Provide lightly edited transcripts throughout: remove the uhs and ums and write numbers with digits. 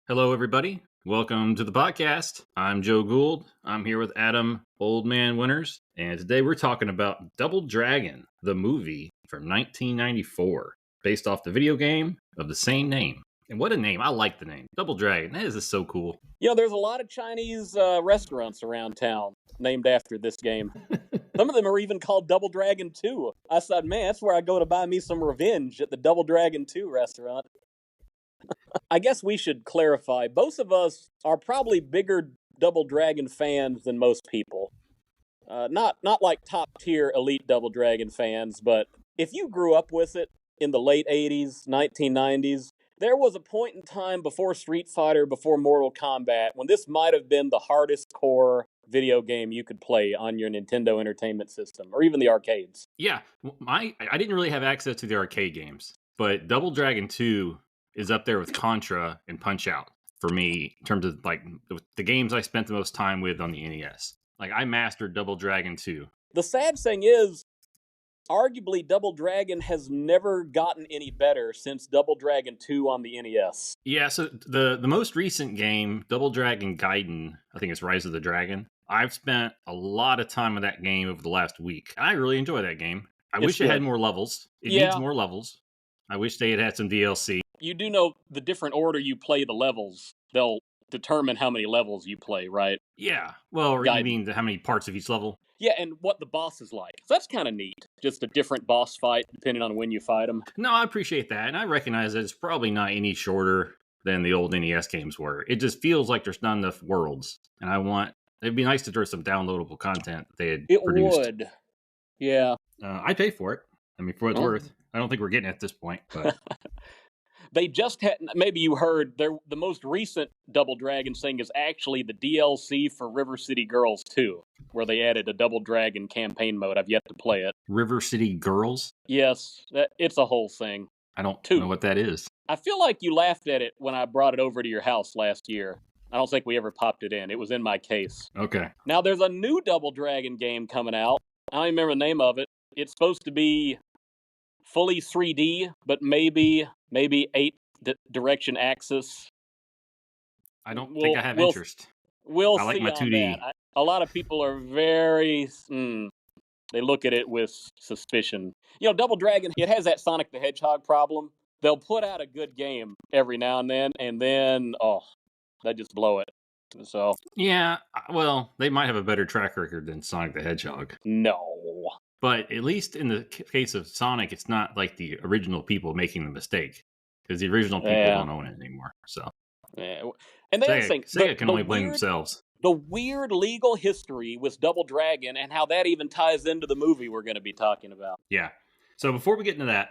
Hello, everybody. Welcome to the podcast. I'm Joe Gould. I'm here with Adam Old Man Winters, and today we're talking about Double Dragon, the movie from 1994, based off the video game of the same name. And what a name. I like the name. Double Dragon. That is just so cool. You know, there's a lot of Chinese restaurants around town named after this game. Some of them are even called Double Dragon 2. I said, man, that's where I go to buy me some revenge, at the Double Dragon 2 restaurant. I guess we should clarify, both of us are probably bigger Double Dragon fans than most people. Not like top-tier elite Double Dragon fans, but if you grew up with it in the late 80s, 1990s, there was a point in time before Street Fighter, before Mortal Kombat, when this might have been the hardest core video game you could play on your Nintendo Entertainment System, or even the arcades. Yeah, I didn't really have access to the arcade games, but Double Dragon 2 is up there with Contra and Punch-Out for me in terms of like the games I spent the most time with on the NES. Like, I mastered Double Dragon 2. The sad thing is, arguably Double Dragon has never gotten any better since Double Dragon 2 on the NES. Yeah, so the most recent game, Double Dragon Gaiden, I think it's Rise of the Dragon, I've spent a lot of time with that game over the last week. I really enjoy that game. I wish it had more levels. It needs more levels. I wish they had some DLC. You do know the different order you play the levels, they'll determine how many levels you play, right? Yeah. Well, or you mean how many parts of each level? Yeah, and what the boss is like. So that's kind of neat. Just a different boss fight depending on when you fight them. No, I appreciate that. And I recognize that it's probably not any shorter than the old NES games were. It just feels like there's not enough worlds. And it'd be nice to throw some downloadable content that they had produced. It would. Yeah. I'd pay for it. I mean, for what it's worth. I don't think we're getting it at this point, but... They just had, maybe you heard, the most recent Double Dragon thing is actually the DLC for River City Girls 2, where they added a Double Dragon campaign mode. I've yet to play it. River City Girls? Yes, it's a whole thing. I don't know what that is. I feel like you laughed at it when I brought it over to your house last year. I don't think we ever popped it in. It was in my case. Okay. Now, there's a new Double Dragon game coming out. I don't even remember the name of it. It's supposed to be fully 3D, but maybe 8 direction axis. I don't think I have interest. We'll I like see my 2D. On that. A lot of people are very... they look at it with suspicion. You know, Double Dragon, it has that Sonic the Hedgehog problem. They'll put out a good game every now and then, they just blow it. So yeah, well, they might have a better track record than Sonic the Hedgehog. No. But at least in the case of Sonic, it's not like the original people making the mistake. Because the original people don't own it anymore. So, yeah. And Sega can only blame themselves. The weird legal history with Double Dragon and how that even ties into the movie we're going to be talking about. Yeah. So before we get into that,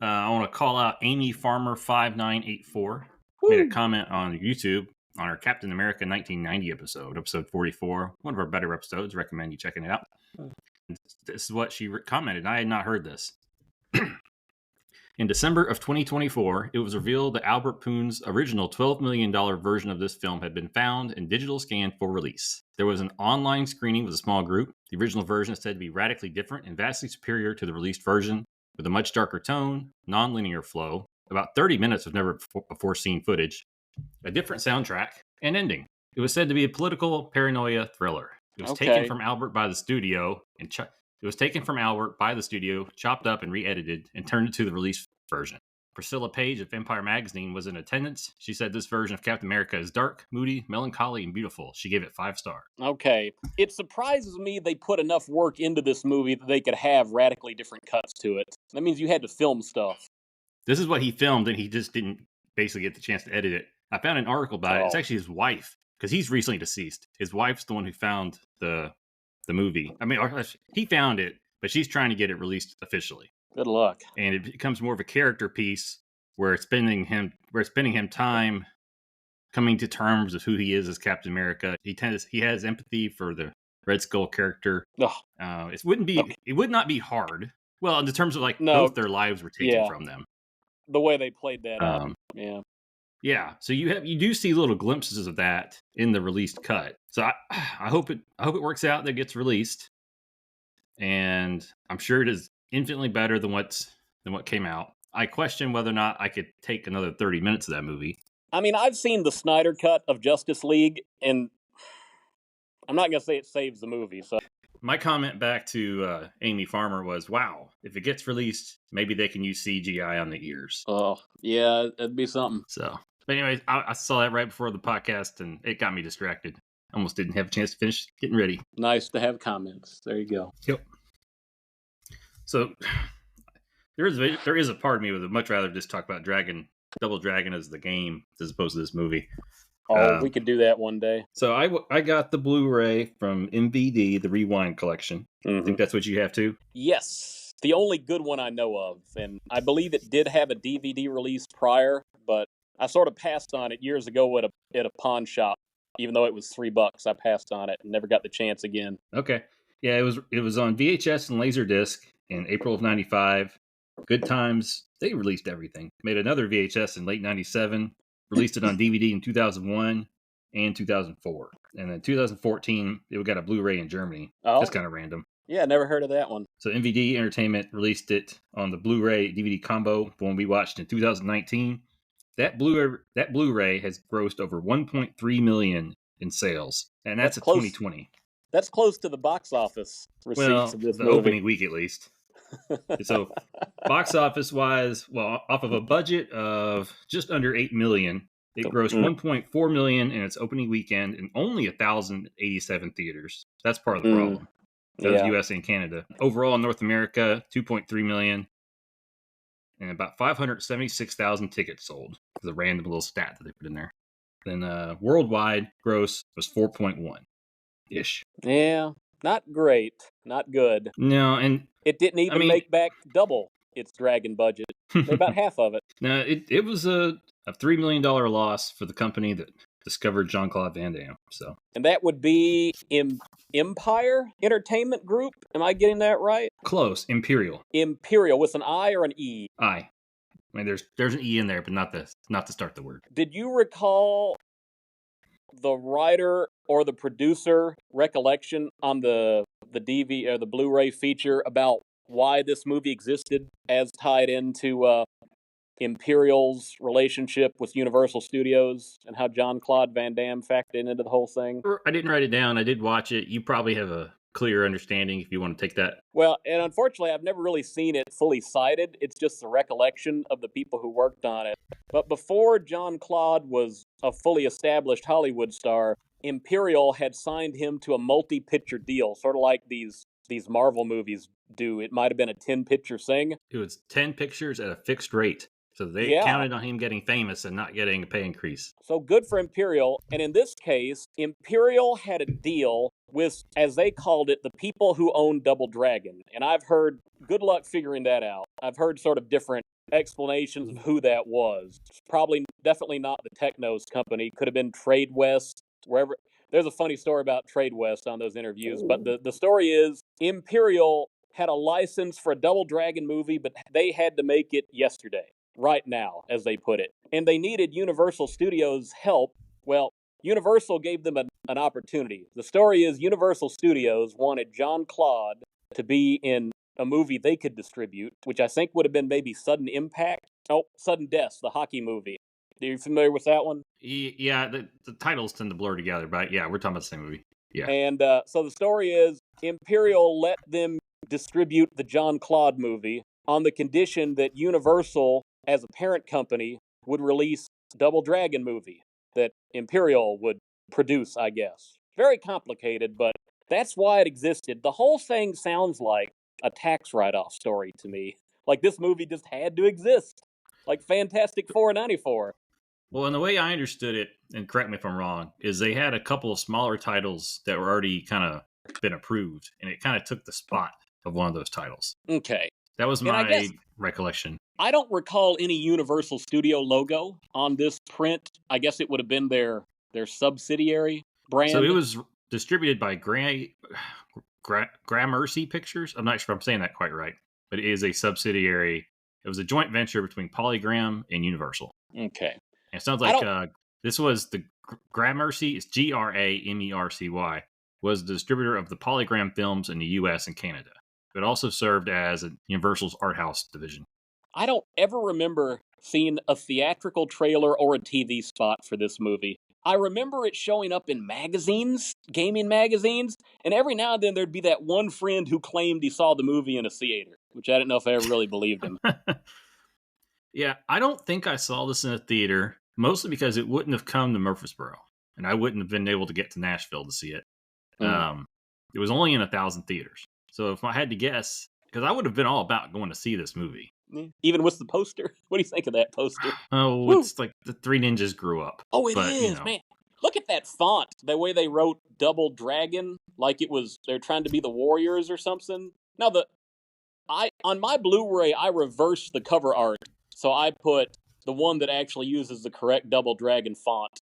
I want to call out Amy Farmer 5984. Made a comment on YouTube on our Captain America 1990 episode 44. One of our better episodes. Recommend you checking it out. This is what she commented. I had not heard this. In December of 2024, it was revealed that Albert Poon's original $12 million version of this film had been found and digital scanned for release. There was an online screening with a small group. The original version is said to be radically different and vastly superior to the released version, with a much darker tone, non-linear flow, about 30 minutes of never-before-seen footage, a different soundtrack, and ending. It was said to be a political paranoia thriller. It was taken from Albert by the studio chopped up and re-edited, and turned into the release version. Priscilla Page of Empire Magazine was in attendance. She said this version of Captain America is dark, moody, melancholy, and beautiful. She gave it 5 stars. Okay. It surprises me they put enough work into this movie that they could have radically different cuts to it. That means you had to film stuff. This is what he filmed, and he just didn't basically get the chance to edit it. I found an article about it. It's actually his wife, because he's recently deceased. His wife's the one who found the movie. I mean, he found it, but she's trying to get it released officially. Good luck. And it becomes more of a character piece where it's spending him time coming to terms with who he is as Captain America. He has empathy for the Red Skull character. It would not be hard. Well, in terms of both their lives were taken from them. The way they played that out. Yeah. Yeah, so you do see little glimpses of that in the released cut. So I hope it works out that it gets released, and I'm sure it is infinitely better than what came out. I question whether or not I could take another 30 minutes of that movie. I mean, I've seen the Snyder cut of Justice League, and I'm not going to say it saves the movie. So My comment back to Amy Farmer was, wow, if it gets released, maybe they can use CGI on the ears. oh, yeah, it'd be something. So, but anyways, I saw that right before the podcast, and it got me distracted. Almost didn't have a chance to finish getting ready. Nice to have comments. There you go. Yep. So there is a part of me that would much rather just talk about Double Dragon as the game as opposed to this movie. Oh, we could do that one day. So I got the Blu-ray from MVD, the Rewind collection. I think that's what you have too. Yes, the only good one I know of, and I believe it did have a DVD release prior, but I sort of passed on it years ago at a pawn shop. Even though it was $3, I passed on it and never got the chance again. Okay, yeah, it was on VHS and Laserdisc in April of '95. Good times. They released everything. Made another VHS in late '97. Released it on DVD in 2001 and 2004. And then 2014, it got a Blu-ray in Germany. Oh. That's kind of random. Yeah, never heard of that one. So MVD Entertainment released it on the Blu-ray DVD combo, the one we watched in 2019. That Blu-ray has grossed over 1.3 million in sales, and that's a 2020. That's close to the box office receipts of this movie. Opening week at least. So, box office wise, well, off of a budget of just under 8 million, it grossed 1.4 million in its opening weekend in only 1,087 theaters. That's part of the problem. That was US and Canada. Overall in North America, 2.3 million, and about 576,000 tickets sold. It's a random little stat that they put in there. Then worldwide gross was 4.1 ish. Yeah, not great, not good. No, and it didn't even make back double its Dragon budget. About half of it. No, it was a $3 million loss for the company that discovered Jean-Claude Van Damme. So, and that would be Empire Entertainment Group. Am I getting that right? Close. Imperial. Imperial with an I or an E? I mean, there's an E in there, but not to start the word. Did you recall the writer or the producer recollection on the DVD or the Blu-ray feature about why this movie existed as tied into Imperial's relationship with Universal Studios and how Jean-Claude Van Damme factored into the whole thing? I didn't write it down. I did watch it. You probably have a clear understanding if you want to take that. Well, and unfortunately, I've never really seen it fully cited. It's just the recollection of the people who worked on it. But before Jean-Claude was a fully established Hollywood star, Imperial had signed him to a multi-picture deal, sort of like these Marvel movies do. It might have been a 10-picture thing. It was 10 pictures at a fixed rate. So they counted on him getting famous and not getting a pay increase. So good for Imperial. And in this case, Imperial had a deal with, as they called it, the people who own Double Dragon. And I've heard, good luck figuring that out. I've heard sort of different explanations of who that was. Definitely not the Technos company. Could have been Trade West, wherever. There's a funny story about Trade West on those interviews. But the story is Imperial had a license for a Double Dragon movie, but they had to make it yesterday. Right now, as they put it. And they needed Universal Studios' help. Well, Universal gave them an opportunity. The story is Universal Studios wanted Jean-Claude to be in a movie they could distribute, which I think would have been maybe Sudden Impact. Oh, Sudden Death, the hockey movie. Are you familiar with that one? Yeah, the titles tend to blur together, but yeah, we're talking about the same movie. Yeah. And so the story is Imperial let them distribute the Jean-Claude movie on the condition that Universal, as a parent company, would release Double Dragon movie that Imperial would produce, I guess. Very complicated, but that's why it existed. The whole thing sounds like a tax write-off story to me. Like this movie just had to exist. Like Fantastic Four '94. Well, and the way I understood it, and correct me if I'm wrong, is they had a couple of smaller titles that were already kind of been approved, and it kind of took the spot of one of those titles. Okay. That was my recollection. I don't recall any Universal Studio logo on this print. I guess it would have been their subsidiary brand. So it was distributed by Gramercy Pictures. I'm not sure if I'm saying that quite right, but it is a subsidiary. It was a joint venture between Polygram and Universal. Okay. And it sounds like this was the Gramercy, it's Gramercy, was the distributor of the Polygram films in the U.S. and Canada. It also served as Universal's art house division. I don't ever remember seen a theatrical trailer or a TV spot for this movie. I remember it showing up in magazines, gaming magazines, and every now and then there'd be that one friend who claimed he saw the movie in a theater, which I didn't know if I ever really believed him. Yeah, I don't think I saw this in a theater, mostly because it wouldn't have come to Murfreesboro, and I wouldn't have been able to get to Nashville to see it. It was only in 1,000 theaters. So if I had to guess, because I would have been all about going to see this movie. Even with the poster? What do you think of that poster? Oh, Woo. It's like the Three Ninjas grew up. Oh, it but, is, man. Look at that font. The way they wrote Double Dragon, like they're trying to be the Warriors or something. Now, on my Blu-ray, I reversed the cover art. So I put the one that actually uses the correct Double Dragon font.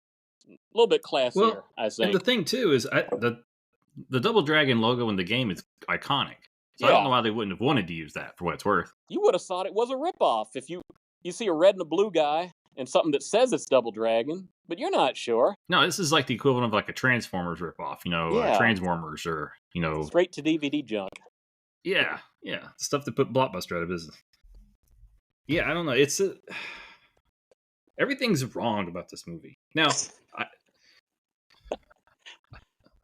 A little bit classier, I think. And the thing, too, is the Double Dragon logo in the game is iconic. So I don't know why they wouldn't have wanted to use that for what it's worth. You would have thought it was a ripoff if you see a red and a blue guy and something that says it's Double Dragon, but you're not sure. No, this is like the equivalent of like a Transformers ripoff, Transformers or, straight to DVD junk. Yeah, stuff that put Blockbuster out of business. Yeah, I don't know. Everything's wrong about this movie. Now,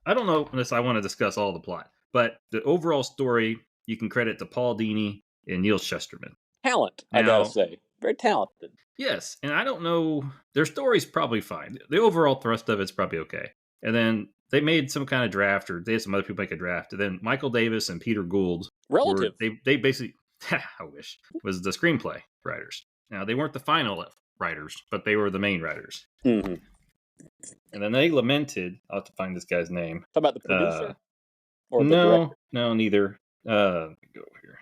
I don't know unless I want to discuss all the plot, but the overall story you can credit to Paul Dini and Neil Shusterman. Talent, I gotta say. Very talented. Yes, and I don't know. Their story's probably fine. The overall thrust of it's probably okay. And then they made some kind of draft, or they had some other people make a draft. And then Michael Davis and Peter Gould, relative, they basically, I wish, was the screenplay writers. Now, they weren't the final writers, but they were the main writers. Mm-hmm. And then they lamented. I'll have to find this guy's name. How about the producer? Or the director? No, neither. Go here.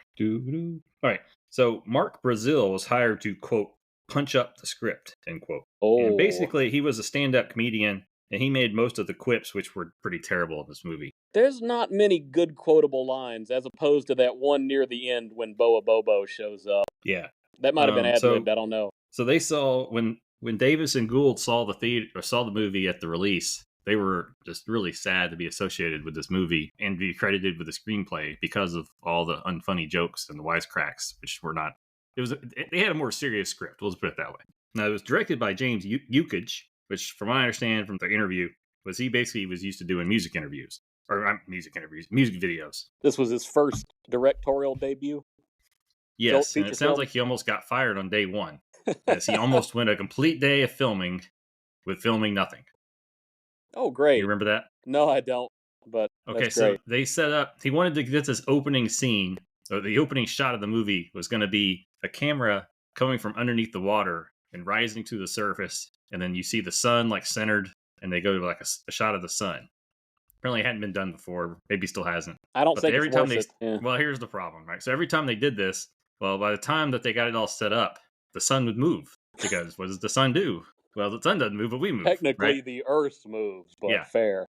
All right. So Mark Brazil was hired to, quote, punch up the script, end quote. Oh. And basically, he was a stand-up comedian, and he made most of the quips, which were pretty terrible in this movie. There's not many good quotable lines, as opposed to that one near the end when Boa Bobo shows up. Yeah. That might have been ad-libbed, I don't know. So they saw, when Davis and Gould saw the movie at the release, they were just really sad to be associated with this movie and be credited with the screenplay because of all the unfunny jokes and the wisecracks, which were not. They had a more serious script. We'll just put it that way. Now, it was directed by James Yukich, which, from what I understand from the interview, was he basically was used to doing music videos. This was his first directorial debut. Yes, and it sounds like he almost got fired on day one, as he almost went a complete day of filming with filming nothing. Oh, great. You remember that? No, I don't, but okay, so they set up, he wanted to get this opening scene, or the opening shot of the movie was going to be a camera coming from underneath the water and rising to the surface, and then you see the sun like centered, and they go to like a shot of the sun. Apparently it hadn't been done before, maybe still hasn't. I don't think it's worth it. Yeah. Well, here's the problem, right? So every time they did this, well, by the time that they got it all set up, the sun would move, because what does the sun do? Well, the sun doesn't move, but we move. Technically, right? The Earth moves, but yeah. Fair.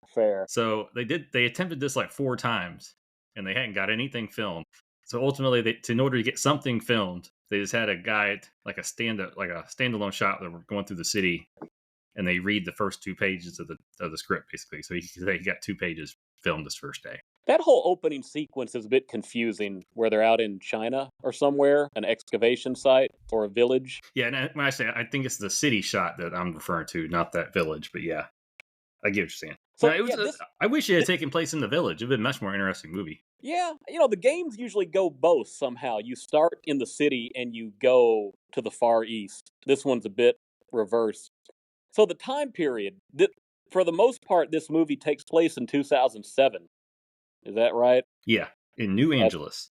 So they attempted this like 4 times, and they hadn't got anything filmed. So ultimately, in order to get something filmed, they just had a guide, like a standalone shot that were going through the city, and they read the first 2 pages of the script, basically. So he got 2 pages filmed this first day. That whole opening sequence is a bit confusing, where they're out in China or somewhere, an excavation site or a village. Yeah, and when I say, I think it's the city shot that I'm referring to, not that village, but yeah, I get what you're saying. So I wish it had taken place in the village. It would have been a much more interesting movie. Yeah, the games usually go both somehow. You start in the city and you go to the far east. This one's a bit reverse. So the time period, for the most part, this movie takes place in 2007. Is that right? Yeah, in New Angeles.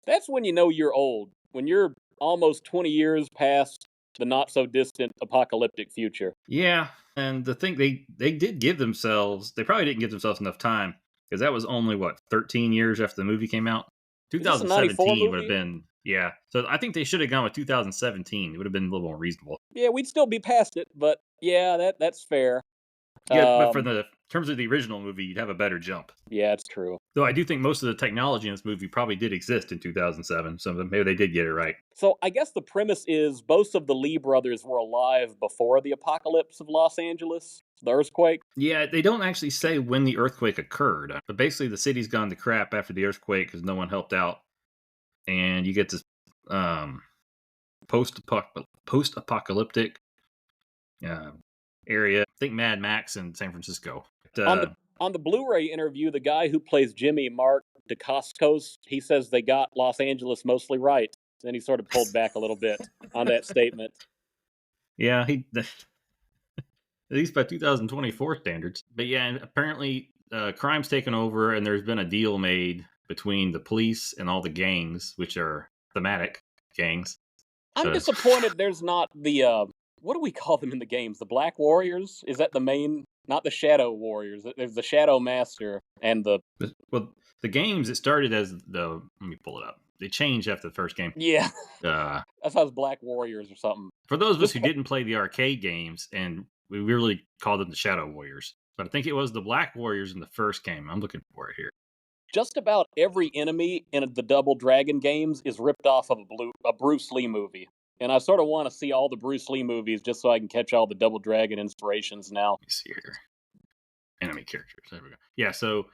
That's when you know you're old. When you're almost 20 years past the not-so-distant apocalyptic future. Yeah, and the thing, they did give themselves, they probably didn't give themselves enough time, because that was only, 13 years after the movie came out? 2017 would have been, yeah. So I think they should have gone with 2017. It would have been a little more reasonable. Yeah, we'd still be past it, but yeah, that's fair. Yeah, but for the terms of the original movie, you'd have a better jump. Yeah, it's true. Though I do think most of the technology in this movie probably did exist in 2007, so maybe they did get it right. So I guess the premise is both of the Lee brothers were alive before the apocalypse of Los Angeles, the earthquake. Yeah, they don't actually say when the earthquake occurred, but basically the city's gone to crap after the earthquake because no one helped out, and you get this post-apocalyptic area. I think Mad Max in San Francisco. On the Blu-ray interview, the guy who plays Jimmy, Mark DeCostos, he says they got Los Angeles mostly right. Then he sort of pulled back a little bit on that statement. Yeah, at least by 2024 standards. But yeah, and apparently crime's taken over, and there's been a deal made between the police and all the gangs, which are thematic gangs. I'm disappointed there's not the, what do we call them in the games? The Black Warriors? Is that the main, not the Shadow Warriors? There's the Shadow Master and the... Well, the games, it started as let me pull it up. They changed after the first game. Yeah. That's how it's Black Warriors or something. For those of us who didn't play the arcade games, and we really called them the Shadow Warriors, but I think it was the Black Warriors in the first game. I'm looking for it here. Just about every enemy in the Double Dragon games is ripped off of a Bruce Lee movie. And I sort of want to see all the Bruce Lee movies just so I can catch all the Double Dragon inspirations now. Let me see here. Enemy characters. There we go. Yeah, so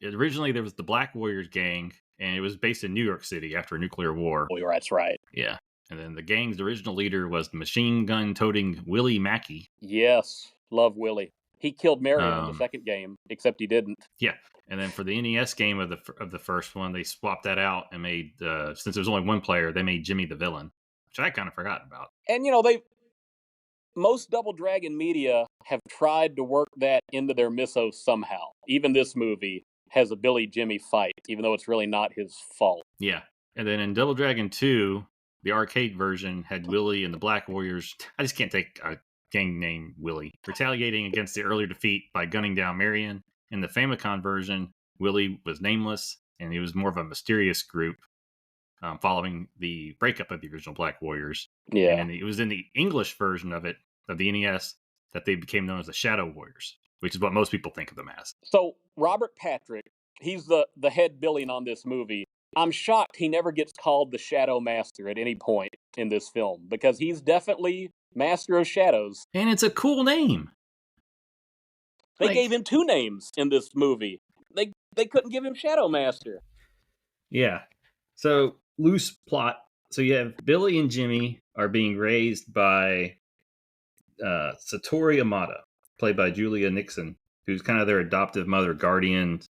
originally there was the Black Warriors gang, and it was based in New York City after a nuclear war. Oh, that's right. Yeah. And then the gang's original leader was the machine gun-toting Willie Mackey. Yes, love Willie. He killed Marion in the second game, except he didn't. Yeah, and then for the NES game of the first one, they swapped that out and made, since there was only one player, they made Jimmy the villain, which I kind of forgot about. And, most Double Dragon media have tried to work that into their mythos somehow. Even this movie has a Billy Jimmy fight, even though it's really not his fault. Yeah, and then in Double Dragon 2, the arcade version had Willie and the Black Warriors. I just can't take a gang named Willie, retaliating against the earlier defeat by gunning down Marion. In the Famicom version, Willie was nameless, and he was more of a mysterious group following the breakup of the original Black Warriors. Yeah. And it was in the English version of the NES, that they became known as the Shadow Warriors, which is what most people think of them as. So Robert Patrick, he's the head billing on this movie. I'm shocked he never gets called the Shadow Master at any point in this film, because he's definitely Master of Shadows. And it's a cool name. They gave him 2 names in this movie. They couldn't give him Shadow Master. Yeah. So, loose plot. So you have Billy and Jimmy are being raised by Satori Amada, played by Julia Nixon, who's kind of their adoptive mother, guardian.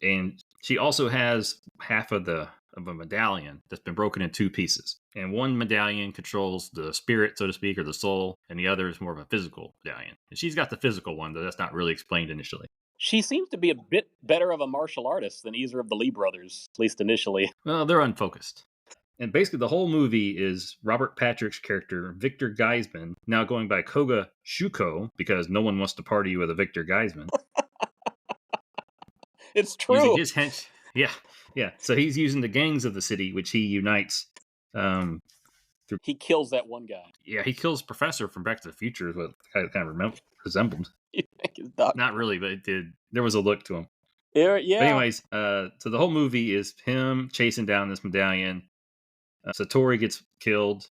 And she also has half of a medallion that's been broken in 2 pieces. And one medallion controls the spirit, so to speak, or the soul, and the other is more of a physical medallion. And she's got the physical one, though that's not really explained initially. She seems to be a bit better of a martial artist than either of the Lee brothers, at least initially. Well, they're unfocused. And basically the whole movie is Robert Patrick's character, Victor Geisman, now going by Koga Shuko, because no one wants to party with a Victor Geisman. It's true. Using his hench. Yeah. So he's using the gangs of the city, which he unites. He kills that one guy. Yeah, he kills Professor from Back to the Future, is what I kind of resembled. You think his doctor? Not really, but it did. There was a look to him. Yeah. But anyways, so the whole movie is him chasing down this medallion. Satori gets killed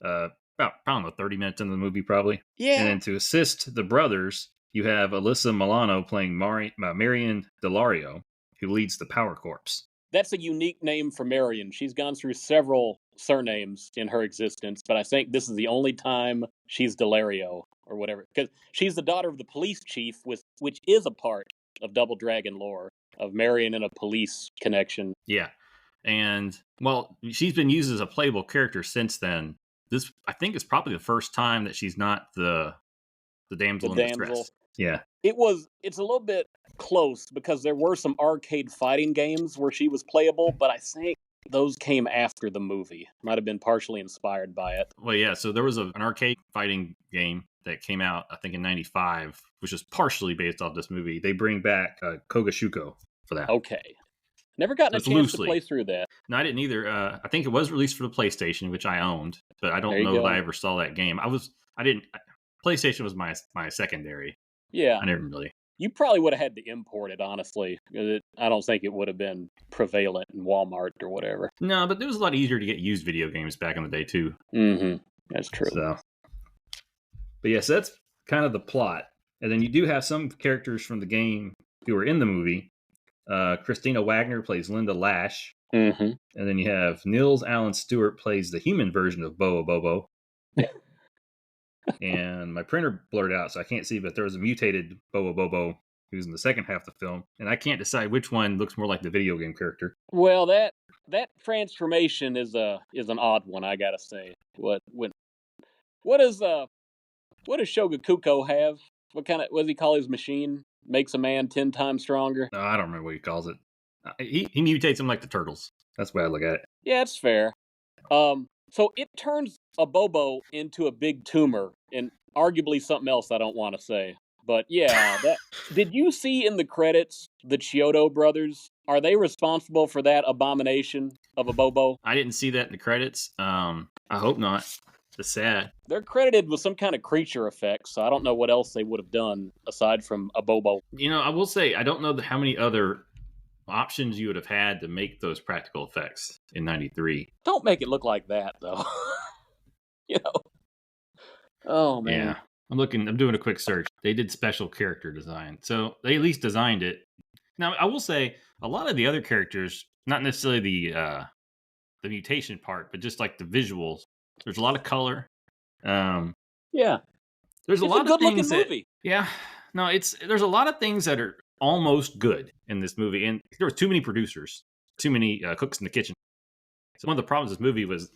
about, I don't know, 30 minutes into the movie, probably. Yeah. And then to assist the brothers, you have Alyssa Milano playing Marion Delario, who leads the Power Corps. That's a unique name for Marion. She's gone through several surnames in her existence, but I think this is the only time she's Delario or whatever. Because she's the daughter of the police chief, which is a part of Double Dragon lore, of Marion and a police connection. Yeah. And, well, she's been used as a playable character since then. This, I think, is probably the first time that she's not the damsel in distress. Yeah. It's a little bit close, because there were some arcade fighting games where she was playable, but I think those came after the movie. Might have been partially inspired by it. Well, yeah, so there was an arcade fighting game that came out, I think, in 95, which is partially based off this movie. They bring back Koga Shuko for that. Okay. Never gotten a chance to play through that. No, I didn't either. I think it was released for the PlayStation, which I owned, but I don't know that I ever saw that game. PlayStation was my secondary. Yeah. I didn't really. You probably would have had to import it, honestly. I don't think it would have been prevalent in Walmart or whatever. No, but it was a lot easier to get used video games back in the day, too. Mm-hmm. That's true. So, but yes, that's kind of the plot. And then you do have some characters from the game who are in the movie. Christina Wagner plays Linda Lash. Mm-hmm. And then you have Nils Allen Stewart plays the human version of Bobo. And my printer blurred out, so I can't see, but there was a mutated Bobo who's in the second half of the film. And I can't decide which one looks more like the video game character. Well, that transformation is an odd one, I gotta say. What does Shogakuko have? What does he call his machine? Makes a man 10 times stronger. No, I don't remember what he calls it. He mutates him like the turtles. That's the way I look at it. Yeah, it's fair. So it turns a Bobo into a big tumor, and arguably something else I don't want to say. But yeah, did you see in the credits the Chiodo brothers? Are they responsible for that abomination of a Bobo? I didn't see that in the credits. I hope not. It's sad. They're credited with some kind of creature effects, so I don't know what else they would have done aside from a Bobo. I will say, I don't know how many other options you would have had to make those practical effects in 93. Don't make it look like that, though. Oh, man. Yeah. I'm doing a quick search. They did special character design. So they at least designed it. Now, I will say, a lot of the other characters, not necessarily the mutation part, but just like the visuals, there's a lot of color. Yeah. There's a lot of good-looking things movie. Yeah. No, there's a lot of things that are almost good in this movie. And there was too many producers, too many cooks in the kitchen. So one of the problems with this movie was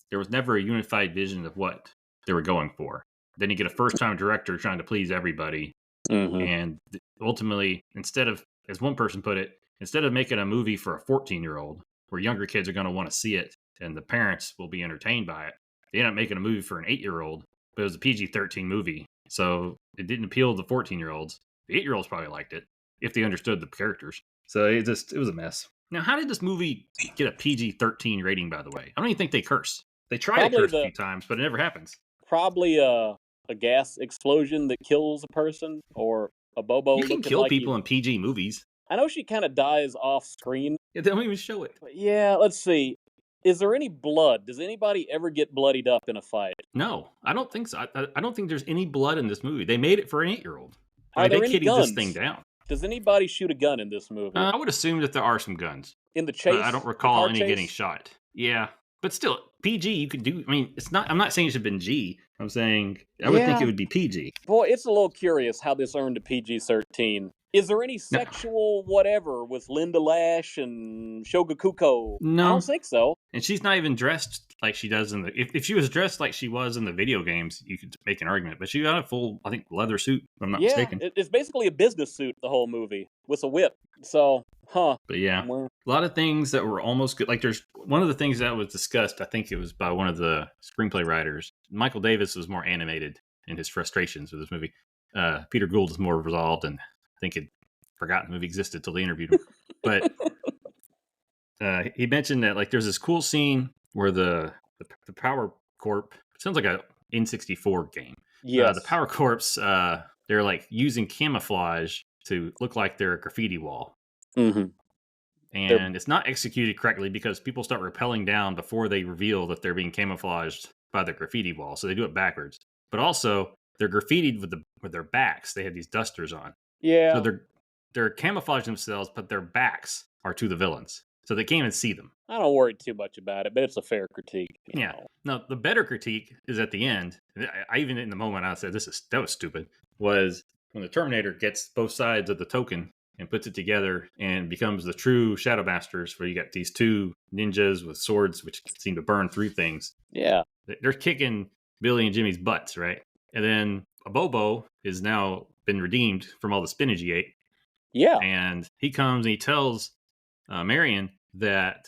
there was never a unified vision of what they were going for. Then you get a first-time director trying to please everybody. Mm-hmm. And ultimately, instead of, as one person put it, instead of making a movie for a 14-year-old where younger kids are going to want to see it and the parents will be entertained by it, they end up making a movie for an 8-year-old, but it was a PG-13 movie. So it didn't appeal to the 14-year-olds. The 8-year-olds probably liked it if they understood the characters. So it was a mess. Now, how did this movie get a PG-13 rating, by the way? I don't even think they curse. They try to curse a few times, but it never happens. Probably a gas explosion that kills a person, or a Bobo. You can kill people in PG movies. I know she kind of dies off screen. Yeah, they don't even show it. Yeah, let's see. Is there any blood? Does anybody ever get bloodied up in a fight? No, I don't think so. I don't think there's any blood in this movie. They made it for an 8-year-old. Are there any guns? This thing down. Does anybody shoot a gun in this movie? I would assume that there are some guns. In the chase? But I don't recall any getting shot. Yeah. But still, PG, you could do. I mean, I'm not saying it should have been G. I'm saying I would think it would be PG. Boy, it's a little curious how this earned a PG-13. Is there any sexual whatever with Linda Lash and Shogakuko? No. I don't think so. And she's not even dressed like she does in the... If she was dressed like she was in the video games, you could make an argument. But she got a full, I think, leather suit, if I'm not mistaken. It's basically a business suit, the whole movie, with a whip. So, But yeah, a lot of things that were almost good. Like there's one of the things that was discussed, I think it was by one of the screenplay writers. Michael Davis was more animated in his frustrations with this movie. Peter Gould is more resolved and I think had forgotten the movie existed till they interviewed him. But he mentioned that like there's this cool scene where the Power Corp, it sounds like a N64 game. Yes. The Power Corps, they're like using camouflage to look like they're a graffiti wall. Mm-hmm. And it's not executed correctly because people start rappelling down before they reveal that they're being camouflaged by the graffiti wall. So they do it backwards. But also, they're graffitied with their backs. They have these dusters on. Yeah. So they're camouflaging themselves, but their backs are to the villains. So they can't even see them. I don't worry too much about it, but it's a fair critique. Yeah. Now, the better critique is at the end. I even in the moment I said, that was stupid, was when the Terminator gets both sides of the token and puts it together and becomes the true Shadow Masters, where you got these two ninjas with swords which seem to burn through things. Yeah. They're kicking Billy and Jimmy's butts, right? And then a Bobo is now been redeemed from all the spinach he ate. Yeah. And he comes and he tells Marion that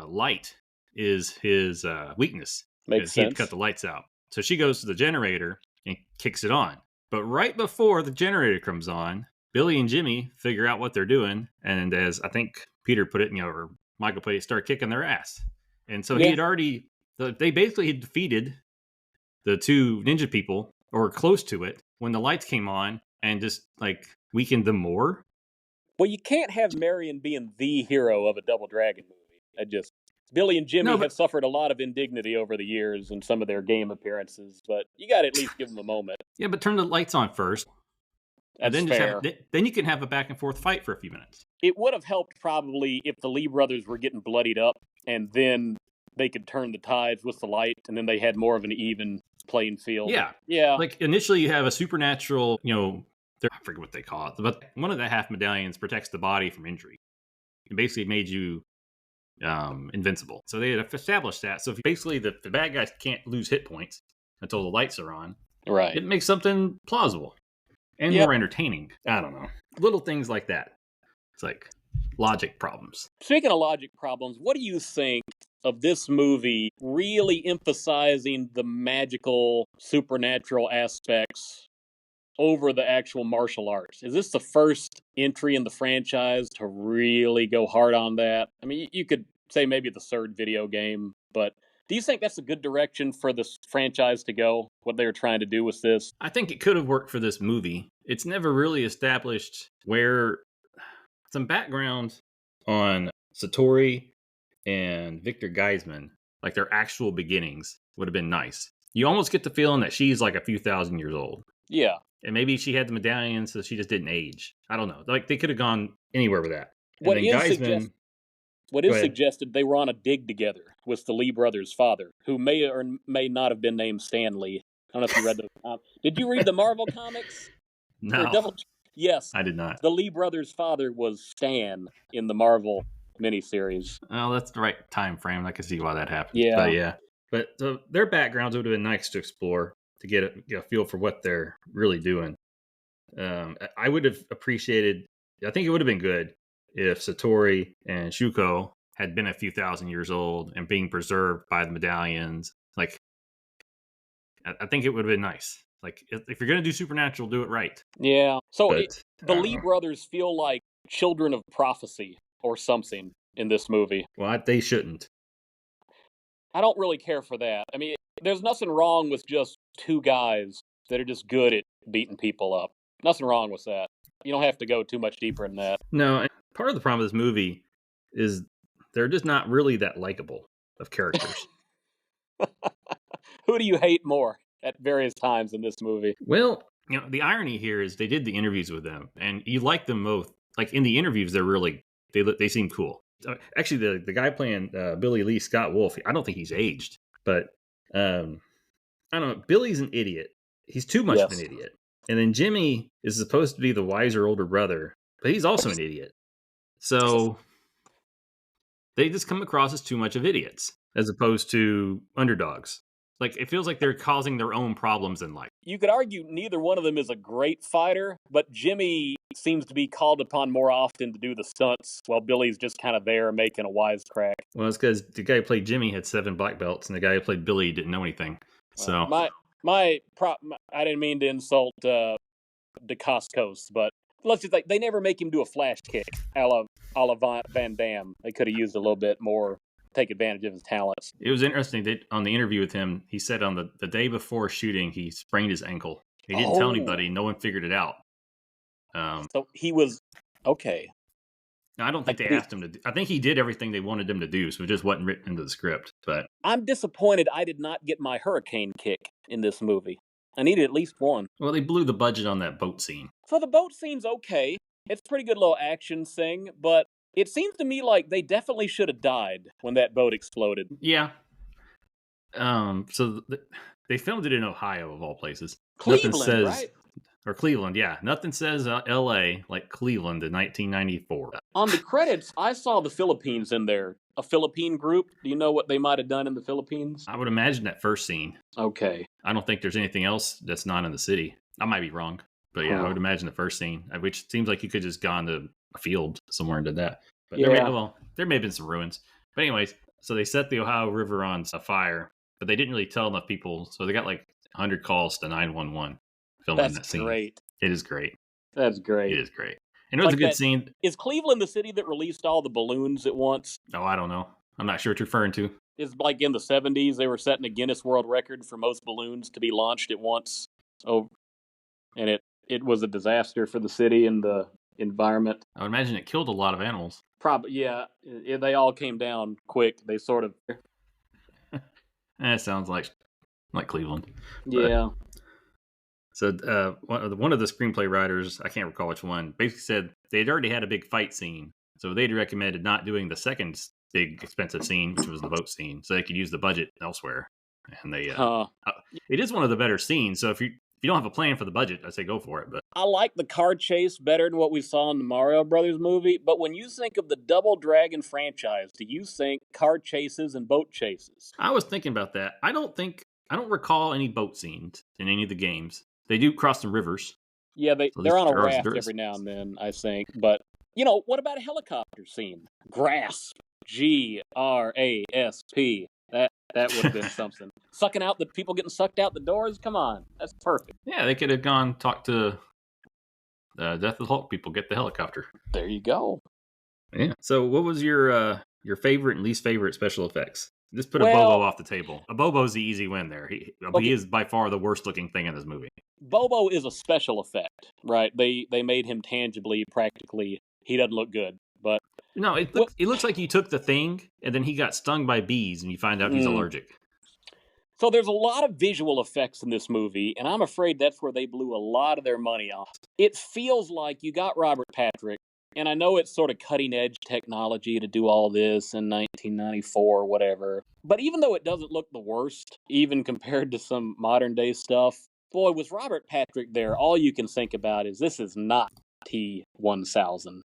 light is his weakness. Makes sense. He had cut the lights out. So she goes to the generator and kicks it on. But right before the generator comes on, Billy and Jimmy figure out what they're doing. And as I think Peter put it, or Michael put it, start kicking their ass. And so he had already, they basically had defeated the two ninja people, or close to it, when the lights came on and just like weakened them more. Well, you can't have Marion being the hero of a Double Dragon movie. Billy and Jimmy have suffered a lot of indignity over the years in some of their game appearances, but you got to at least give them a moment. Yeah, but turn the lights on first. That's then fair. Then you can have a back and forth fight for a few minutes. It would have helped probably if the Lee brothers were getting bloodied up, and then they could turn the tides with the light, and then they had more of an even playing field. Yeah. Like initially, you have a supernatural, I forget what they call it, but one of the half medallions protects the body from injury. It basically made you invincible. So they had established that. So basically, the bad guys can't lose hit points until the lights are on. Right. It makes something plausible and more entertaining. I don't know. Little things like that. It's like logic problems. Speaking of logic problems, what do you think of this movie really emphasizing the magical, supernatural aspects over the actual martial arts? Is this the first entry in the franchise to really go hard on that? I mean, you could say maybe the third video game, but do you think that's a good direction for this franchise to go, what they were trying to do with this? I think it could have worked for this movie. It's never really established where some background on Satori and Victor Geisman, like their actual beginnings, would have been nice. You almost get the feeling that she's like a few thousand years old. Yeah. And maybe she had the medallion, so she just didn't age. I don't know. Like, they could have gone anywhere with that. What is suggested, they were on a dig together with the Lee brothers' father, who may or may not have been named Stan Lee. I don't know if you read the... Did you read the Marvel comics? No. Yes. I did not. The Lee brothers' father was Stan in the Marvel miniseries. Oh, that's the right time frame. I can see why that happened. Yeah. But their backgrounds would have been nice to explore, to get a feel for what they're really doing. I would have appreciated... I think it would have been good if Satori and Shuko had been a few thousand years old and being preserved by the medallions. Like, I think it would have been nice. Like, if you're going to do supernatural, do it right. Yeah. So the Lee brothers feel like children of prophecy or something in this movie. Well, they shouldn't. I don't really care for that. I mean, there's nothing wrong with just two guys that are just good at beating people up. Nothing wrong with that. You don't have to go too much deeper than that. No, and part of the problem with this movie is they're just not really that likable of characters. Who do you hate more at various times in this movie? Well, the irony here is they did the interviews with them, and you like them both. Like, in the interviews, they seem cool. Actually, the guy playing Billy Lee Scott Wolf, I don't think he's aged, but I don't know. Billy's an idiot. He's too much of an idiot. And then Jimmy is supposed to be the wiser older brother, but he's also an idiot. So they just come across as too much of idiots, as opposed to underdogs. Like, it feels like they're causing their own problems in life. You could argue neither one of them is a great fighter, but Jimmy seems to be called upon more often to do the stunts, while Billy's just kind of there making a wisecrack. Well, it's because the guy who played Jimmy had 7 black belts, and the guy who played Billy didn't know anything. So I didn't mean to insult DeCoscos, but let's just like they never make him do a flash kick a la Van Damme. They could have used a little bit more, take advantage of his talents. It was interesting that on the interview with him, he said on the day before shooting, he sprained his ankle. He didn't tell anybody. No one figured it out. So he was okay. I don't think they asked him to do. I think he did everything they wanted him to do, so it just wasn't written into the script. But I'm disappointed I did not get my hurricane kick in this movie. I needed at least one. Well, they blew the budget on that boat scene. So the boat scene's okay. It's a pretty good little action thing, but it seems to me like they definitely should have died when that boat exploded. Yeah. So they filmed it in Ohio, of all places. Cleveland, right? Or Cleveland, yeah. Nothing says L.A. like Cleveland in 1994. On the credits, I saw the Philippines in there. A Philippine group. Do you know what they might have done in the Philippines? I would imagine that first scene. Okay. I don't think there's anything else that's not in the city. I might be wrong. But yeah, I would imagine the first scene, which seems like you could just gone to a field somewhere and did that. But there may have been some ruins. But anyways, so they set the Ohio River on fire, but they didn't really tell enough people. So they got like 100 calls to 911 filming that scene. Great. It is great. That's great. It is great. And it was a good scene. Is Cleveland the city that released all the balloons at once? Oh, I don't know. I'm not sure what you're referring to. It's like in the 70s, they were setting a Guinness World Record for most balloons to be launched at once. Oh, and it was a disaster for the city and the environment. I would imagine it killed a lot of animals. Probably, yeah. They all came down quick. They sort of... That sounds like Cleveland. Yeah. So one of the screenplay writers, I can't recall which one, basically said they'd already had a big fight scene, so they'd recommended not doing the second big expensive scene, which was the boat scene, so they could use the budget elsewhere. And it is one of the better scenes. So if you don't have a plan for the budget, I say go for it. But I like the car chase better than what we saw in the Mario Brothers movie. But when you think of the Double Dragon franchise, do you think car chases and boat chases? I was thinking about that. I don't recall any boat scenes in any of the games. They do cross some rivers. Yeah, they're on a raft every now and then, I think. But, what about a helicopter scene? Grasp. GRASP. That would have been something. Sucking out the people getting sucked out the doors? Come on. That's perfect. Yeah, they could have gone talk to Death of the Hulk people, get the helicopter. There you go. Yeah. So what was your favorite and least favorite special effects? Just put a Bobo off the table. A Bobo's the easy win there. He is by far the worst looking thing in this movie. Bobo is a special effect, right? They made him tangibly, practically. He doesn't look good, but no, it looks like you took the thing and then he got stung by bees and you find out he's allergic. So there's a lot of visual effects in this movie, and I'm afraid that's where they blew a lot of their money on. It feels like you got Robert Patrick, and I know it's sort of cutting-edge technology to do all this in 1994 or whatever, but even though it doesn't look the worst, even compared to some modern-day stuff, boy, with Robert Patrick there, all you can think about is this is not T-1000.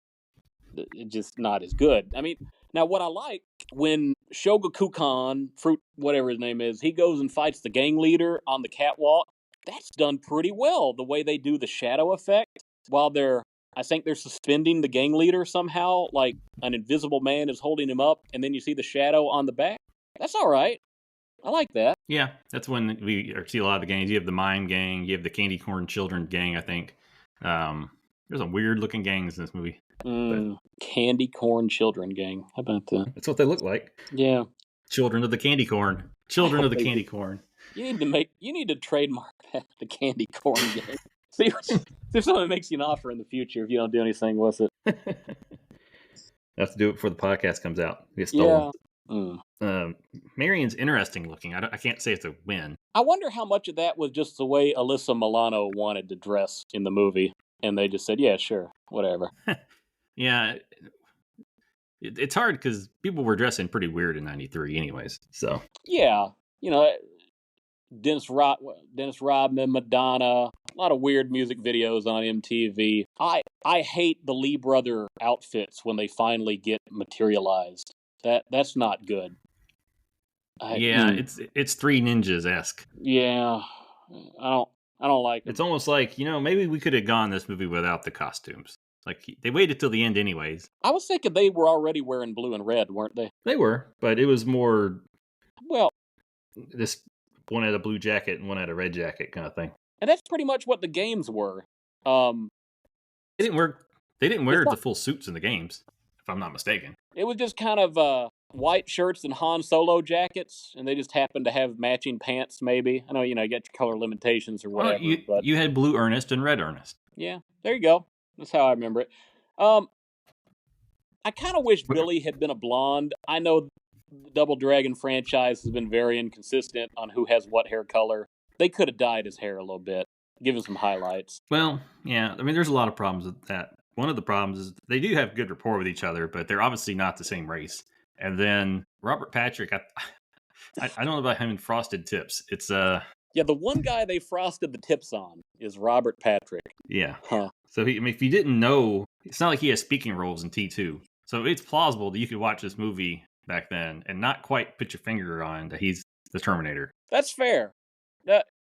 It's just not as good. I mean, now what I like, when Shogakukan, Fruit, whatever his name is, he goes and fights the gang leader on the catwalk, that's done pretty well, the way they do the shadow effect, while I think they're suspending the gang leader somehow, like an invisible man is holding him up, and then you see the shadow on the back. That's all right. I like that. Yeah, that's when we see a lot of the gangs. You have the Mime Gang, you have the Candy Corn Children Gang, I think. There's some weird-looking gangs in this movie. Candy Corn Children Gang. How about that? That's what they look like. Yeah. Children of the Candy Corn. Children of the Candy Corn. You need to trademark the Candy Corn Gang. See if someone makes you an offer in the future if you don't do anything with it. I have to do it before the podcast comes out. Get stolen. Yeah. Marion's interesting looking. I can't say it's a win. I wonder how much of that was just the way Alyssa Milano wanted to dress in the movie. And they just said, yeah, sure, whatever. Yeah. It's hard because people were dressing pretty weird in 93 anyways. So yeah, Dennis Rodman, Madonna, a lot of weird music videos on MTV. I hate the Lee brother outfits when they finally get materialized. That's not good. It's Three Ninjas-esque. Yeah, I don't like it. It's almost like, maybe we could have gone this movie without the costumes. Like, they waited till the end anyways. I was thinking they were already wearing blue and red, weren't they? They were, but it was more... Well... This one had a blue jacket and one had a red jacket kind of thing. And that's pretty much what the games were. They didn't wear the full suits in the games, if I'm not mistaken. It was just kind of white shirts and Han Solo jackets, and they just happened to have matching pants, maybe. I know, you get your color limitations or whatever. But you had blue Ernest and red Ernest. Yeah, there you go. That's how I remember it. I kind of wish Billy had been a blonde. I know the Double Dragon franchise has been very inconsistent on who has what hair color. They could have dyed his hair a little bit, given some highlights. Well, yeah. I mean, there's a lot of problems with that. One of the problems is they do have good rapport with each other, but they're obviously not the same race. And then Robert Patrick, I don't know about him and frosted tips. It's Yeah, the one guy they frosted the tips on is Robert Patrick. Yeah. Huh. So if you didn't know, it's not like he has speaking roles in T2. So it's plausible that you could watch this movie back then and not quite put your finger on that he's the Terminator. That's fair.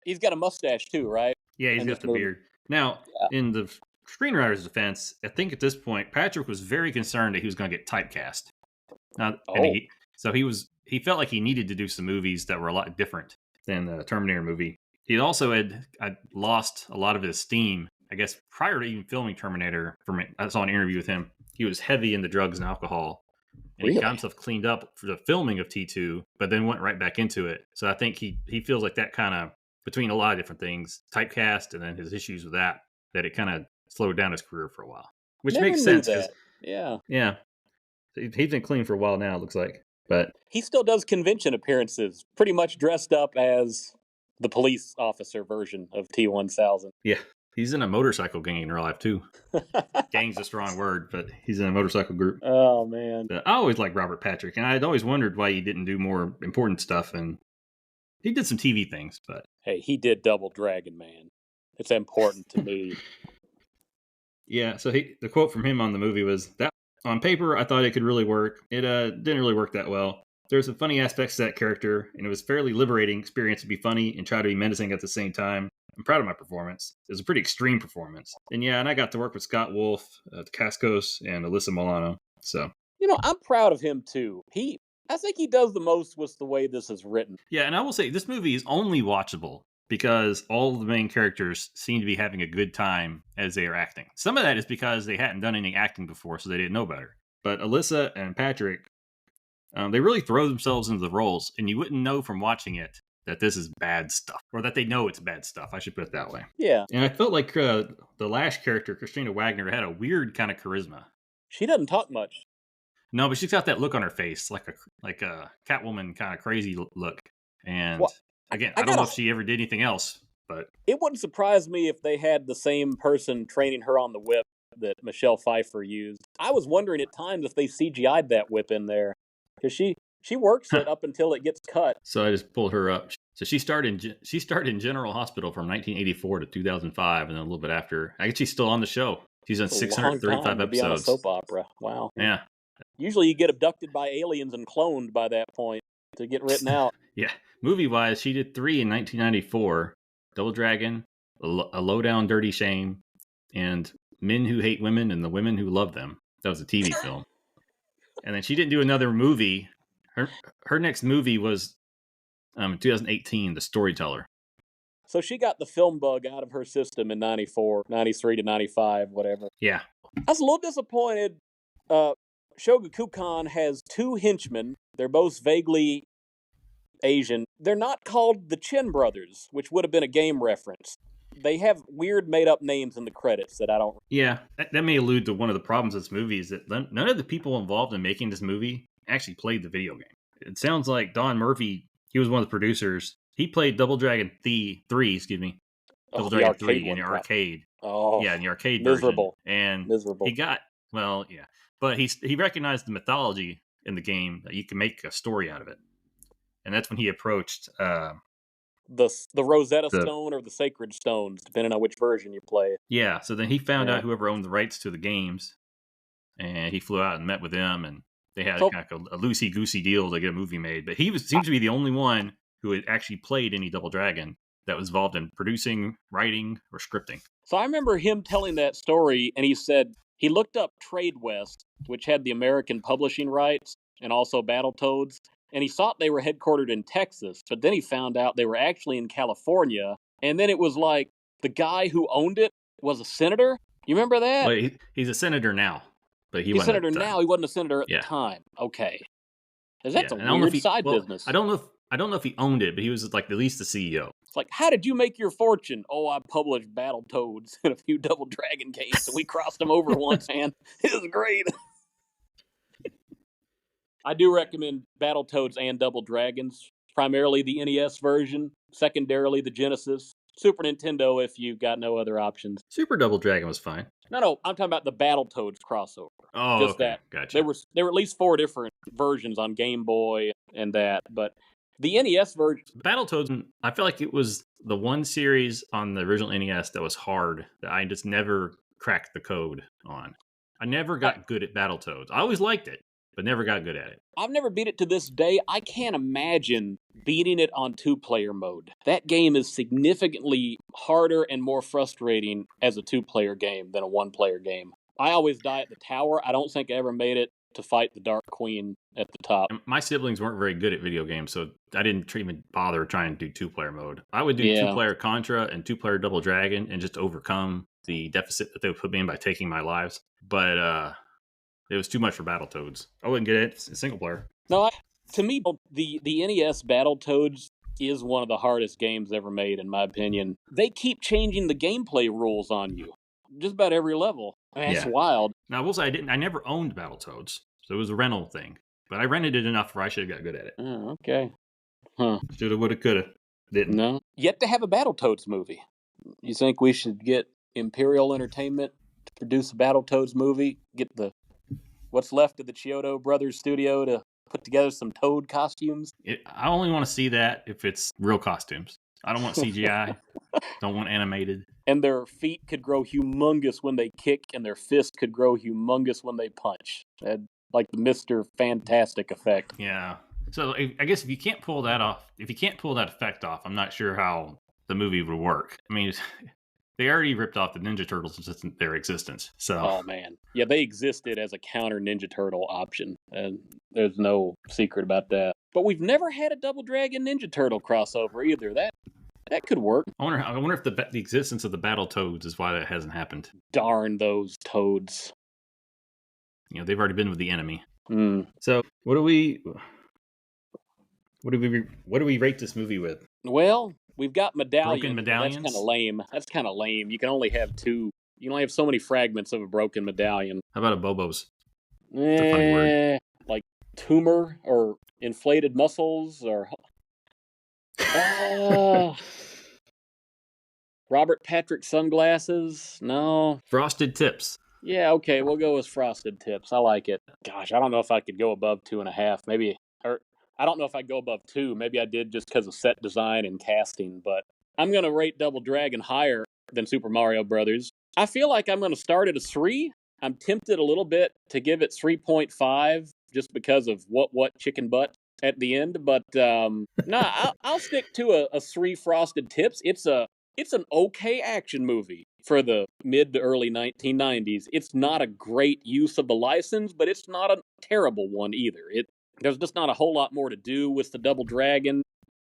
He's got a mustache too, right? Yeah, he's got the beard. Now, in the screenwriter's defense, I think at this point, Patrick was very concerned that he was going to get typecast. So he felt like he needed to do some movies that were a lot different than the Terminator movie. He also had lost a lot of his steam. I guess prior to even filming Terminator, I saw an interview with him. He was heavy into drugs and alcohol. And He got himself cleaned up for the filming of T2, but then went right back into it. So I think he feels like that kind of, between a lot of different things, typecast and then his issues with that it kind of slowed down his career for a while. Which makes sense. Yeah. Yeah. He's been clean for a while now, it looks like. But he still does convention appearances, pretty much dressed up as The police officer version of T-1000. Yeah, he's in a motorcycle gang in real life too. Gang's a strong word, but he's in a motorcycle group. Oh, man. But I always liked Robert Patrick, and I'd always wondered why he didn't do more important stuff. And he did some TV things, but hey, he did Double Dragon, man. It's important to me. Yeah, so the quote from him on the movie was that on paper I thought it could really work. It didn't really work that well. There's some funny aspects to that character, and it was a fairly liberating experience to be funny and try to be menacing at the same time. I'm proud of my performance. It was a pretty extreme performance. And yeah, and I got to work with Scott Wolf, Cascos, and Alyssa Milano. So I'm proud of him too. I think he does the most with the way this is written. Yeah, and I will say this movie is only watchable because all of the main characters seem to be having a good time as they are acting. Some of that is because they hadn't done any acting before, so they didn't know better. But Alyssa and Patrick, they really throw themselves into the roles, and you wouldn't know from watching it that this is bad stuff, or that they know it's bad stuff. I should put it that way. Yeah. And I felt like the Lash character, Christina Wagner, had a weird kind of charisma. She doesn't talk much. No, but she's got that look on her face, like a Catwoman kind of crazy look. And again, I don't know if she ever did anything else, but it wouldn't surprise me if they had the same person training her on the whip that Michelle Pfeiffer used. I was wondering at times if they CGI'd that whip in there, because she works it up until it gets cut. So I just pulled her up. So she started in General Hospital from 1984 to 2005, and then a little bit after. I guess she's still on the show. She's on 635 episodes. To be on a soap opera. Wow. Yeah. Usually you get abducted by aliens and cloned by that point to get written out. Yeah. Movie-wise, she did 3 in 1994, Double Dragon, A Low-Down Dirty Shame, and Men Who Hate Women and the Women Who Love Them. That was a TV film. And then she didn't do another movie. Her next movie was 2018, The Storyteller. So she got the film bug out of her system in 94, 93 to 95, whatever. Yeah. I was a little disappointed. Shogakukan has 2 henchmen. They're both vaguely Asian. They're not called the Chin Brothers, which would have been a game reference. They have weird made-up names in the credits that I don't... Yeah, that may allude to one of the problems of this movie, is that none of the people involved in making this movie actually played the video game. It sounds like Don Murphy, he was one of the producers. He played Double Dragon 3, Double Dragon 3 in the arcade. Oh, yeah, in the arcade miserable. Version. And miserable. He got, well, yeah. But he recognized the mythology in the game, that you can make a story out of it. And that's when he approached... the Rosetta Stone or the Sacred Stones, depending on which version you play. Yeah, so then he found out whoever owned the rights to the games, and he flew out and met with them, and they had kind of a loosey-goosey deal to get a movie made. But he seems to be the only one who had actually played any Double Dragon that was involved in producing, writing, or scripting. So I remember him telling that story, and he said he looked up Trade West, which had the American publishing rights, and also Battletoads, and he thought they were headquartered in Texas, but then he found out they were actually in California, and then it was like the guy who owned it was a senator. You remember that? Well, he's a senator now, but he's a senator now. He wasn't a senator at the time. Okay, because that's a weird side business. I don't know if he owned it, but he was like at least the CEO. It's like, how did you make your fortune? Oh, I published Battletoads and a few Double Dragon games, and we crossed them over once, man. It was great. I do recommend Battletoads and Double Dragons, primarily the NES version, secondarily the Genesis, Super Nintendo if you've got no other options. Super Double Dragon was fine. No, I'm talking about the Battletoads crossover. Oh, just okay. That. Gotcha. There were at least 4 different versions on Game Boy and that, but the NES version... Battletoads, I feel like it was the one series on the original NES that was hard, that I just never cracked the code on. I never got good at Battletoads. I always liked it, but never got good at it. I've never beat it to this day. I can't imagine beating it on 2-player mode. That game is significantly harder and more frustrating as a 2-player game than a 1-player game. I always die at the tower. I don't think I ever made it to fight the Dark Queen at the top. My siblings weren't very good at video games, so I didn't even bother trying to do 2-player mode. I would do 2-player Contra and 2-player Double Dragon and just overcome the deficit that they would put me in by taking my lives. But, it was too much for Battletoads. I wouldn't get it. It's a single player. No, to me, the NES Battletoads is one of the hardest games ever made, in my opinion. They keep changing the gameplay rules on you, just about every level. That's wild. Now, I will say I never owned Battletoads, so it was a rental thing. But I rented it enough where I should have got good at it. Oh, okay. Huh. Shoulda, woulda, coulda. Didn't. No. Yet to have a Battletoads movie. You think we should get Imperial Entertainment to produce a Battletoads movie? Get what's left of the Chiodo Brothers studio to put together some Toad costumes? I only want to see that if it's real costumes. I don't want CGI. Don't want animated. And their feet could grow humongous when they kick, and their fists could grow humongous when they punch. Like the Mr. Fantastic effect. Yeah. So I guess if you can't pull that effect off, I'm not sure how the movie would work. I mean, they already ripped off the Ninja Turtles since their existence. So. Oh man, yeah, they existed as a counter Ninja Turtle option, and there's no secret about that. But we've never had a Double Dragon Ninja Turtle crossover either. That could work. I wonder if the existence of the Battletoads is why that hasn't happened. Darn those toads. They've already been with the enemy. Mm. So what do we rate this movie with? Well, we've got broken medallions. That's kind of lame. You can only have two. You can only have so many fragments of a broken medallion. How about a Bobo's? It's a funny word. Like tumor or inflated muscles or Robert Patrick sunglasses. No. Frosted tips. Yeah, okay, we'll go with frosted tips. I like it. Gosh, I don't know if I could go above 2.5. Maybe, or I don't know if I'd go above 2. Maybe I did just because of set design and casting. But I'm going to rate Double Dragon higher than Super Mario Brothers. I feel like I'm going to start at a 3. I'm tempted a little bit to give it 3.5 just because of what chicken butt at the end. But I'll stick to a 3 frosted tips. It's an okay action movie for the mid to early 1990s. It's not a great use of the license, but it's not a terrible one either. There's just not a whole lot more to do with the Double Dragon.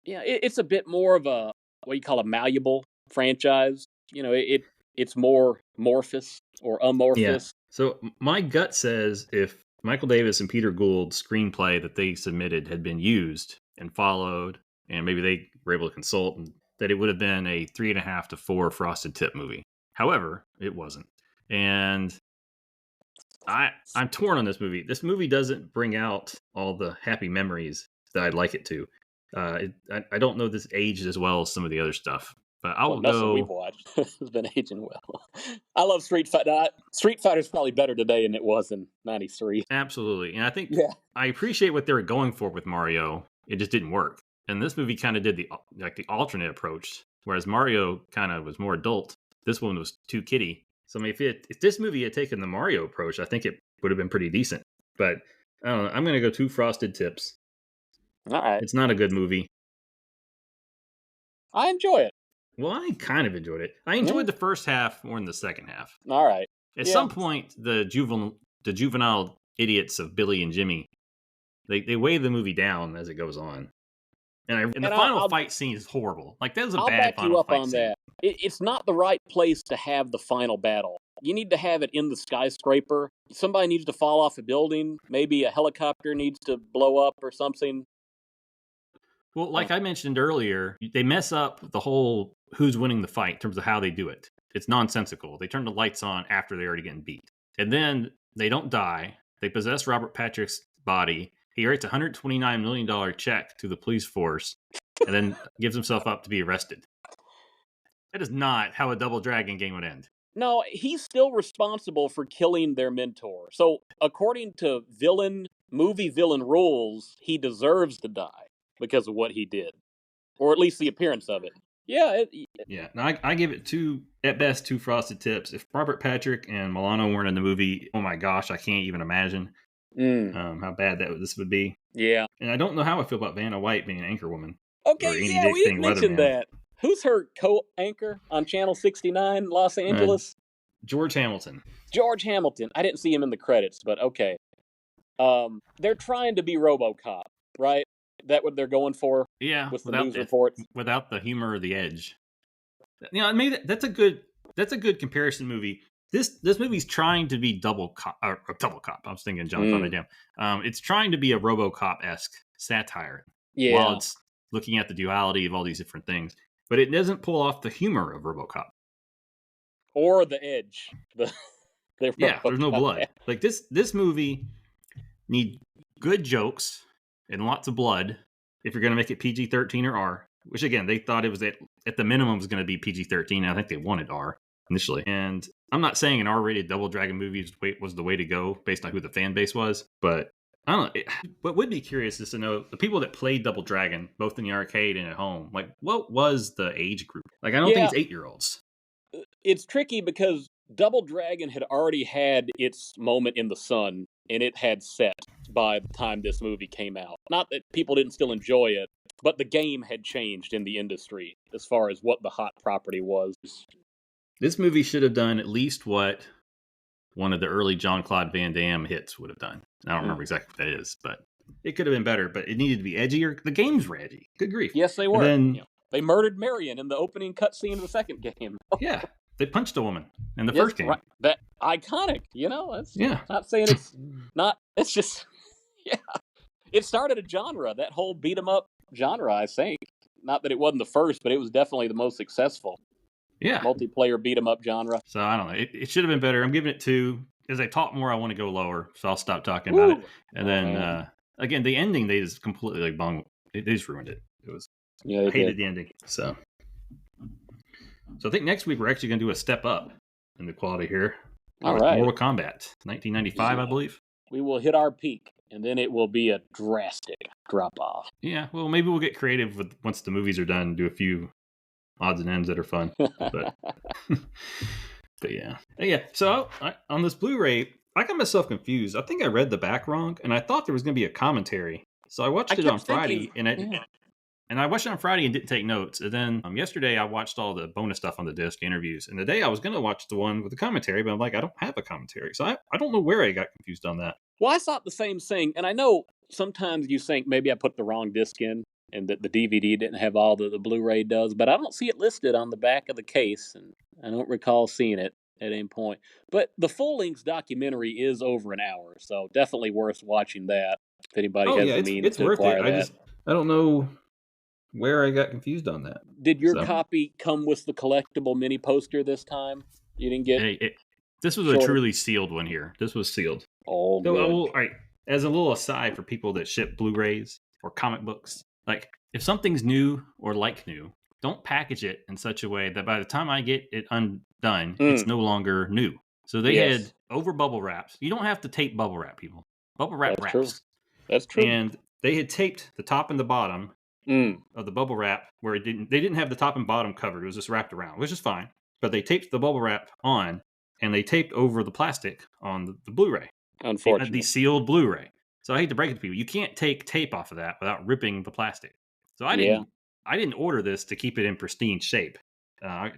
Yeah, it's a bit more of a what you call a malleable franchise. It's more morphous or amorphous. Yeah. So my gut says if Michael Davis and Peter Gould's screenplay that they submitted had been used and followed, and maybe they were able to consult, that it would have been a 3.5 to 4 frosted tip movie. However, it wasn't. And I'm torn on this movie. This movie doesn't bring out all the happy memories that I'd like it to. I don't know this aged as well as some of the other stuff. But I will nothing we've watched has been aging well. I love Street Fighter. Street Fighter's probably better today than it was in '93. Absolutely. And I think I appreciate what they were going for with Mario. It just didn't work. And this movie kind of did the alternate approach, whereas Mario kind of was more adult. This one was too kiddie. So I mean, if this movie had taken the Mario approach, I think it would have been pretty decent. But I don't know. I'm going to go 2 frosted tips. All right. It's not a good movie. I enjoy it. Well, I kind of enjoyed it. I enjoyed the first half more than the second half. All right. At some point, the juvenile idiots of Billy and Jimmy, they weigh the movie down as it goes on. And the final fight scene is horrible. Like, that was a bad final fight scene. That. It's not the right place to have the final battle. You need to have it in the skyscraper. Somebody needs to fall off a building. Maybe a helicopter needs to blow up or something. Well, like I mentioned earlier, they mess up the whole who's winning the fight in terms of how they do it. It's nonsensical. They turn the lights on after they're already getting beat. And then they don't die. They possess Robert Patrick's body. He writes a $129 million check to the police force and then gives himself up to be arrested. That is not how a Double Dragon game would end. No, he's still responsible for killing their mentor. So, according to movie villain rules, he deserves to die because of what he did. Or at least the appearance of it. Yeah. Now, I give it 2 frosted tips. If Robert Patrick and Milano weren't in the movie, oh my gosh, I can't even imagine how bad this would be. Yeah. And I don't know how I feel about Vanna White being an anchor woman. Okay, yeah, we didn't mention that. Who's her co-anchor on Channel 69, Los Angeles? George Hamilton. George Hamilton. I didn't see him in the credits, but okay. They're trying to be RoboCop, right? That what they're going for? Yeah, with the news reports. Without the humor or the edge. Maybe that's a good comparison movie. This movie's trying to be double cop. I was thinking John Van Damme. It's trying to be a RoboCop-esque satire. Yeah. While it's looking at the duality of all these different things, but it doesn't pull off the humor of RoboCop or the edge. There's no blood. Like this movie need good jokes and lots of blood if you're going to make it PG-13 or R. which again, they thought it was at the minimum was going to be PG-13. I think they wanted R initially. And I'm not saying an R-rated Double Dragon movie was the way to go based on who the fan base was, but I don't know. What would be curious is to know the people that played Double Dragon, both in the arcade and at home, like what was the age group? Like, I don't think it's 8-year-olds. It's tricky because Double Dragon had already had its moment in the sun, and it had set by the time this movie came out. Not that people didn't still enjoy it, but the game had changed in the industry as far as what the hot property was. This movie should have done at least what one of the early Jean-Claude Van Damme hits would have done. I don't remember exactly what that is, but it could have been better, but it needed to be edgier. The games were edgy. Good grief. Yes, they were. And then, they murdered Marion in the opening cutscene of the second game. Yeah, they punched a woman in the first game. Right. That iconic, That's, yeah. Not saying it's not. It's just, It started a genre. That whole beat 'em up genre, I think. Not that it wasn't the first, but it was definitely the most successful. Yeah. Multiplayer beat 'em up genre. So I don't know. It should have been better. I'm giving it 2. As I talk more, I want to go lower, so I'll stop talking about it. And then again, the ending they just completely like bung. They just ruined it. It was. I hated the ending. So I think next week we're actually going to do a step up in the quality here. All right. Mortal Kombat, 1995, I believe. We will hit our peak, and then it will be a drastic drop off. Yeah. Well, maybe we'll get creative with once the movies are done. Do a few odds and ends that are fun. But yeah. So on this Blu-ray, I got myself confused. I think I read the back wrong, and I thought there was going to be a commentary. So I watched it on Friday, and I watched it on Friday and didn't take notes. And then yesterday I watched all the bonus stuff on the disc, interviews. And today I was going to watch the one with the commentary, but I'm like, I don't have a commentary. So I don't know where I got confused on that. Well, I thought the same thing. And I know sometimes you think maybe I put the wrong disc in and that the DVD didn't have all that the Blu-ray does, but I don't see it listed on the back of the case. And I don't recall seeing it at any point. But the full-length documentary is over an hour, so definitely worth watching that if anybody has the means to acquire that. I don't know where I got confused on that. Did your copy come with the collectible mini poster this time? You didn't get this was a truly sealed one here. This was sealed. Oh, so, all right. As a little aside for people that ship Blu-rays or comic books, like if something's new or like new, don't package it in such a way that by the time I get it undone, it's no longer new. So they had over bubble wraps. You don't have to tape bubble wrap, people. Bubble wrap wraps. True. That's true. And they had taped the top and the bottom of the bubble wrap where they didn't have the top and bottom covered. It was just wrapped around, which is fine. But they taped the bubble wrap on, and they taped over the plastic on the Blu-ray. Unfortunately. The sealed Blu-ray. So I hate to break it to people. You can't take tape off of that without ripping the plastic. So I didn't order this to keep it in pristine shape. I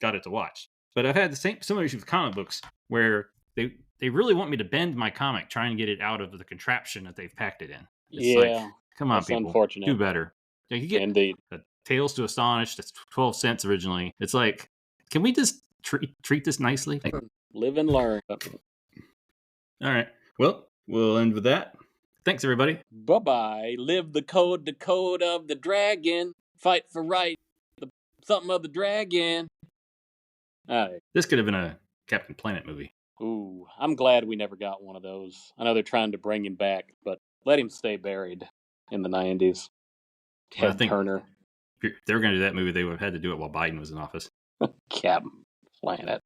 got it to watch. But I've had the similar issue with comic books where they really want me to bend my comic trying to get it out of the contraption that they've packed it in. It's like, come on, people. Unfortunate. Do better. You get Indeed. the Tales to Astonish, that's 12 cents originally. It's like, can we just treat this nicely? Live and learn. All right. Well, we'll end with that. Thanks, everybody. Bye-bye. Live the code of the dragon. Fight for right. Something of the dragon. All right. This could have been a Captain Planet movie. Ooh, I'm glad we never got one of those. I know they're trying to bring him back, but let him stay buried in the 90s. Ted Turner. If they were going to do that movie, they would have had to do it while Biden was in office. Captain Planet.